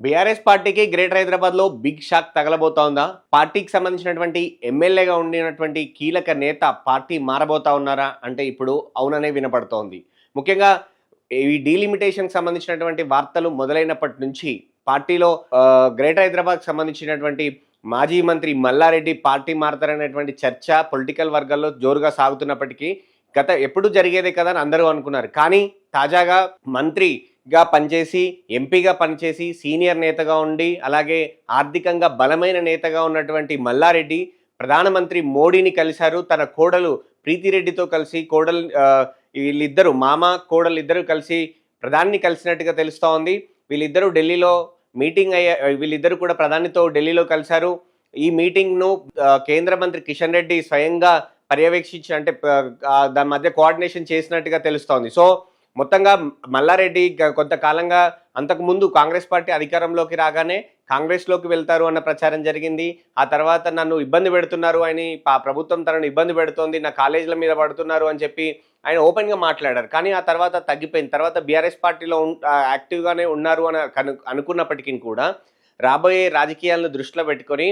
BRS పార్టీకి greater హైదరాబాద్లో big shock తగలబోతోందా? పార్టీకి సంబంధించినటువంటి ఎమ్మెల్యేగా ఉండినటువంటి కీలక నేత పార్టీ మారబోతా ఉన్నారా? అంటే ఇప్పుడు అవుననే వినపడుతోంది. ముఖ్యంగా ఈ డీలిమిటేషన్‌కి సంబంధించినటువంటి వార్తలు మొదలైనప్పటి నుంచి పార్టీలో గ్రేటర్ హైదరాబాద్‌కి సంబంధించినటువంటి మాజీ మంత్రి మల్లారెడ్డి పార్టీ మారతారనేటువంటి చర్చ పొలిటికల్ వర్గాల్లో జోరుగా సాగుతున్నప్పటికీ ఎప్పుడు జరిగేదే కదా అని అందరూ అనుకున్నారు. కానీ తాజాగా మంత్రిగా పనిచేసి, ఎంపీగా పనిచేసి, సీనియర్ నేతగా ఉండి, అలాగే ఆర్థికంగా బలమైన నేతగా ఉన్నటువంటి మల్లారెడ్డి ప్రధానమంత్రి మోడీని కలిశారు. తన కోడలు ప్రీతిరెడ్డితో కలిసి వీళ్ళిద్దరూ మామ, కోడలు ఇద్దరు కలిసి ప్రధానిని కలిసినట్టుగా తెలుస్తూ ఉంది. వీళ్ళిద్దరూ ఢిల్లీలో వీళ్ళిద్దరూ కూడా ప్రధానితో ఢిల్లీలో కలిశారు. ఈ మీటింగ్‌ను కేంద్ర మంత్రి కిషన్ రెడ్డి స్వయంగా పర్యవేక్షించి అంటే దాని మధ్య కోఆర్డినేషన్ చేసినట్టుగా తెలుస్తోంది. సో మొత్తంగా మల్లారెడ్డి కొంతకాలంగా అంతకుముందు కాంగ్రెస్ పార్టీ అధికారంలోకి రాగానే కాంగ్రెస్లోకి వెళ్తారు అన్న ప్రచారం జరిగింది. ఆ తర్వాత నన్ను ఇబ్బంది పెడుతున్నారు అని ప్రభుత్వం తనను ఇబ్బంది పెడుతోంది, నా కాలేజీల మీద పడుతున్నారు అని చెప్పి ఆయన ఓపెన్గా మాట్లాడారు. కానీ ఆ తర్వాత తగ్గిపోయింది. తర్వాత బీఆర్ఎస్ పార్టీలో యాక్టివ్గానే ఉన్నారు అని అనుకున్నప్పటికీ కూడా రాబోయే రాజకీయాలను దృష్టిలో పెట్టుకొని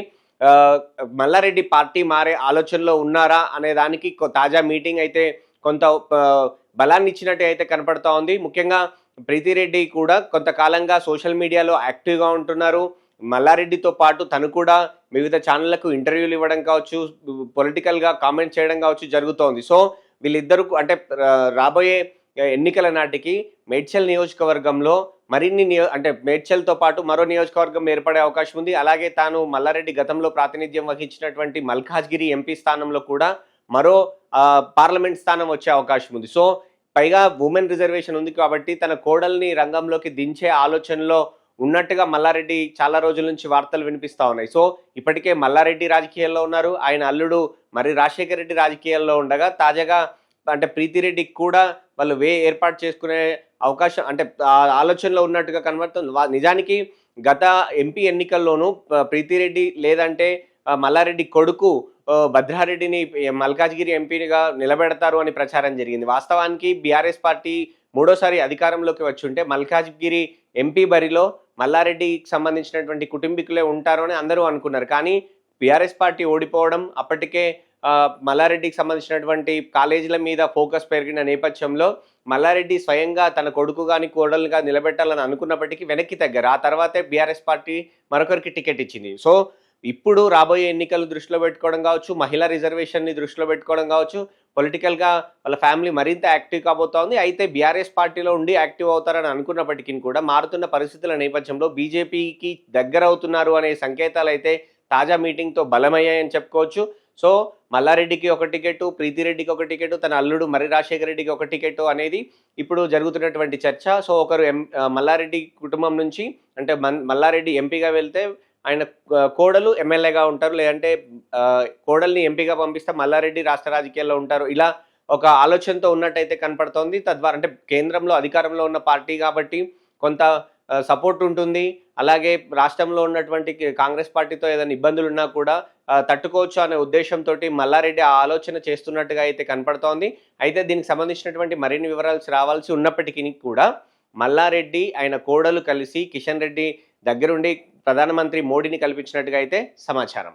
మల్లారెడ్డి పార్టీ మారే ఆలోచనలో ఉన్నారా అనే దానికి తాజా మీటింగ్ అయితే కొంత బలాన్ని ఇచ్చినట్టు అయితే కనపడతా ఉంది. ముఖ్యంగా ప్రీతిరెడ్డి కూడా కొంతకాలంగా సోషల్ మీడియాలో యాక్టివ్గా ఉంటున్నారు. మల్లారెడ్డితో పాటు తను కూడా వివిధ ఛానళ్లకు ఇంటర్వ్యూలు ఇవ్వడం కావచ్చు, పొలిటికల్గా కామెంట్ చేయడం కావచ్చు జరుగుతోంది. సో వీళ్ళిద్దరూ అంటే రాబోయే ఎన్నికల నాటికి మేడ్చల్ నియోజకవర్గంలో అంటే మేడ్చల్తో పాటు మరో నియోజకవర్గం ఏర్పడే అవకాశం ఉంది. అలాగే తాను మల్లారెడ్డి గతంలో ప్రాతినిధ్యం వహించినటువంటి మల్కాజ్గిరి ఎంపీ స్థానంలో కూడా మరో పార్లమెంట్ స్థానం వచ్చే అవకాశం ఉంది. సో పైగా ఉమెన్ రిజర్వేషన్ ఉంది కాబట్టి తన కోడల్ని రంగంలోకి దించే ఆలోచనలో ఉన్నట్టుగా మల్లారెడ్డి చాలా రోజుల నుంచి వార్తలు వినిపిస్తూ ఉన్నాయి. సో ఇప్పటికే మల్లారెడ్డి రాజకీయాల్లో ఉన్నారు. ఆయన అల్లుడు మరి రాజశేఖర రెడ్డి రాజకీయాల్లో ఉండగా తాజాగా అంటే ప్రీతిరెడ్డికి కూడా వాళ్ళు ఏర్పాటు చేసుకునే అవకాశం అంటే ఆలోచనలో ఉన్నట్టుగా కనబడుతుంది. నిజానికి గత ఎంపీ ఎన్నికల్లోనూ ప్రీతిరెడ్డి లేదంటే మల్లారెడ్డి కొడుకు భద్రారెడ్డిని మల్కాజ్గిరి ఎంపీగా నిలబెడతారు అని ప్రచారం జరిగింది. వాస్తవానికి బీఆర్ఎస్ పార్టీ మూడోసారి అధికారంలోకి వచ్చి ఉంటే మల్కాజ్గిరి ఎంపీ బరిలో మల్లారెడ్డికి సంబంధించినటువంటి కుటుంబీకులే ఉంటారు అని అందరూ అనుకున్నారు. కానీ బీఆర్ఎస్ పార్టీ ఓడిపోవడం, అప్పటికే మల్లారెడ్డికి సంబంధించినటువంటి కాలేజీల మీద ఫోకస్ పెరిగిన నేపథ్యంలో మల్లారెడ్డి స్వయంగా తన కొడుకు కానీ కోడలుగా నిలబెట్టాలని అనుకున్నప్పటికీ వెనక్కి తగ్గారు. ఆ తర్వాతే బీఆర్ఎస్ పార్టీ మరొకరికి టికెట్ ఇచ్చింది. సో ఇప్పుడు రాబోయే ఎన్నికలు దృష్టిలో పెట్టుకోవడం కావచ్చు, మహిళా రిజర్వేషన్ని దృష్టిలో పెట్టుకోవడం కావచ్చు, పొలిటికల్గా వాళ్ళ ఫ్యామిలీ మరింత యాక్టివ్ కాబోతోంది. అయితే బీఆర్ఎస్ పార్టీలో ఉండి యాక్టివ్ అవుతారని అనుకున్నప్పటికీ కూడా మారుతున్న పరిస్థితుల నేపథ్యంలో బీజేపీకి దగ్గర అవుతున్నారు అనే సంకేతాలు అయితే తాజా మీటింగ్తో బలమయ్యాయని చెప్పుకోవచ్చు. సో మల్లారెడ్డికి ఒక టికెట్, ప్రీతిరెడ్డికి ఒక టికెట్, తన అల్లుడు మరి రాజశేఖర రెడ్డికి ఒక టికెట్ అనేది ఇప్పుడు జరుగుతున్నటువంటి చర్చ. సో ఒకరు మల్లారెడ్డి కుటుంబం నుంచి అంటే మల్లారెడ్డి ఎంపీగా వెళ్తే ఆయన కోడలు ఎమ్మెల్యేగా ఉంటారు, లేదంటే కోడల్ని ఎంపీగా పంపిస్తే మల్లారెడ్డి రాష్ట్ర రాజకీయాల్లో ఉంటారు. ఇలా ఒక ఆలోచనతో ఉన్నట్టయితే కనపడుతోంది. తద్వారా అంటే కేంద్రంలో అధికారంలో ఉన్న పార్టీ కాబట్టి కొంత సపోర్ట్ ఉంటుంది. అలాగే రాష్ట్రంలో ఉన్నటువంటి కాంగ్రెస్ పార్టీతో ఏదైనా ఇబ్బందులు ఉన్నా కూడా తట్టుకోవచ్చు అనే ఉద్దేశంతో మల్లారెడ్డి ఆ ఆలోచన చేస్తున్నట్టుగా అయితే కనపడుతోంది. అయితే దీనికి సంబంధించినటువంటి మరిన్ని వివరాలు రావాల్సి ఉన్నప్పటికీ కూడా మల్లారెడ్డి ఆయన కోడలు కలిసి కిషన్ రెడ్డి దగ్గరుండి ప్రధానమంత్రి మోడీని కల్పించినట్టుగా అయితే సమాచారం.